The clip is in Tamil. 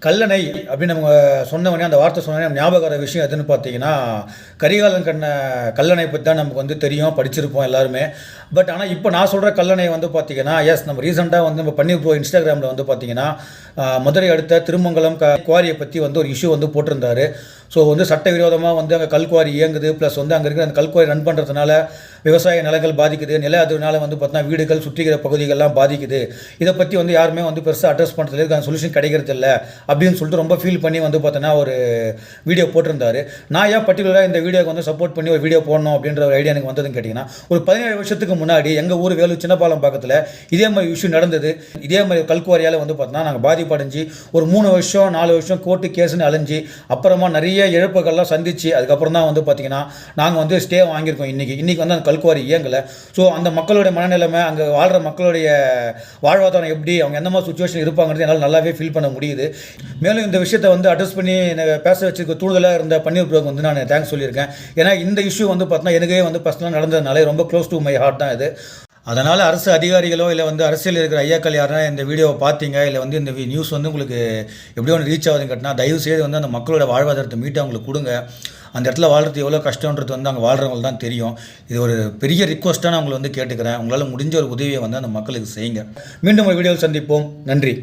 கல்லணை அப்படின்னு நம்ம சொன்னவொடனே அந்த வார்த்தை சொன்னோடனே ஞாபகம் வர விஷயம் எதுன்னு பார்த்தீங்கன்னா கரிகாலன் கண்ண கல்லணை பற்றி தான் நமக்கு வந்து தெரியும், படிச்சிருப்போம் எல்லாருமே. பட் ஆனால் இப்போ நான் சொல்கிற கல்லணை வந்து பார்த்தீங்கன்னா நம்ம ரீசெண்டாக வந்து நம்ம பண்ணி ப்ரோ இன்ஸ்டாகிராமில் வந்து பார்த்தீங்கன்னா மதுரை அடுத்த திருமங்கலம் குவாரியை பற்றி வந்து ஒரு இஷ்யூ வந்து போட்டிருந்தாரு. ஸோ வந்து சட்டவிரோதமாக வந்து அங்கே கல்குவாரி இயங்குது, ப்ளஸ் வந்து அங்கே இருக்கிற அந்த கல்குவாரி ரன் பண்ணுறதுனால விவசாய நிலங்கள் பாதிக்குது, நில அதனால வந்து பார்த்தீங்கன்னா வீடுகள் சுற்றிக்கிற பகுதிகள்லாம் பாதிக்குது. இதை பற்றி வந்து யாருமே வந்து பெருசாக அட்ரஸ் பண்ணுறதுல அந்த சொல்யூஷன் கிடைக்கிறது இல்லை அப்படின்னு சொல்லிட்டு ரொம்ப ஃபீல் பண்ணி வந்து பார்த்தோன்னா ஒரு வீடியோ போட்டிருந்தாரு. நான் ஏன் பர்டிகுலராக இந்த வீடியோக்கு வந்து சப்போர்ட் பண்ணி ஒரு வீடியோ போடணும் அப்படின்ற ஒரு ஐடியா எனக்கு வந்ததுன்னு கேட்டிங்கன்னா, ஒரு 17 வருஷத்துக்கு முன்னாடி எங்கள் ஊர் வேலூர் சின்னப்பாலம் பக்கத்தில் இதே மாதிரி இஷ்யூ நடந்தது. இதே மாதிரி கல்குவாரியால் வந்து பார்த்தோன்னா நாங்கள் பாதிப்படைஞ்சு ஒரு 3 வருஷம் 4 வருஷம் கோர்ட்டு கேஸுன்னு அலைஞ்சு அப்புறமா நிறைய இழப்புகள்லாம் சந்திச்சு அதுக்கப்புறம் தான் வந்து பார்த்தீங்கன்னா நாங்கள் வந்து ஸ்டே வாங்கியிருக்கோம். இன்றைக்கி வந்து அந்த கல்குவாரி இயங்கலை. ஸோ அந்த மக்களுடைய மனநிலைமை, அங்கே வாழ்கிற மக்களுடைய வாழ்வாதாரம் எப்படி, அவங்க எந்த மாதிரி சுச்சுவேஷன் இருப்பாங்கிறது என்னால் நல்லாவே ஃபீல் பண்ண முடியுது. மேலும் இந்த விஷயத்தை வந்து அட்ரஸ் பண்ணி பேச வச்சுருக்க தூண்டுதலாக இருந்த பன்னீர் ப்ரோக்கு வந்து நான் தேங்க்ஸ் சொல்லியிருக்கேன். ஏன்னா இந்த இஷ்யூ வந்து பார்த்தீங்கன்னா எனக்கே வந்து பர்சனலாக நடந்ததுனால ரொம்ப க்ளோஸ் டு மை ஹார்ட் தான் இது. அதனால் அரசு அதிகாரிகளோ இல்லை வந்து அரசியல் இருக்கிற ஐயாக்கள் யாருன்னா இந்த வீடியோவை பார்த்தீங்க, இல்லை வந்து இந்த நியூஸ் வந்து உங்களுக்கு எப்படி ஒன்று ரீச் ஆகுதுன்னு கேட்டால் தயவுசெய்து வந்து அந்த மக்களோட வாழ்வாதாரத்தை மீட்டு அவங்களுக்கு கொடுங்க. அந்த இடத்துல வாழ்றது எவ்வளோ கஷ்டன்றது வந்து அங்கே வாழ்கிறவங்களுக்கு தான் தெரியும். இது ஒரு பெரிய ரிக்வஸ்ட்டாக நான் உங்களை வந்து கேட்டுக்கிறேன். உங்களால் முடிஞ்ச ஒரு உதவியை வந்து அந்த மக்களுக்கு செய்யுங்க. மீண்டும் ஒரு வீடியோவில் சந்திப்போம். நன்றி.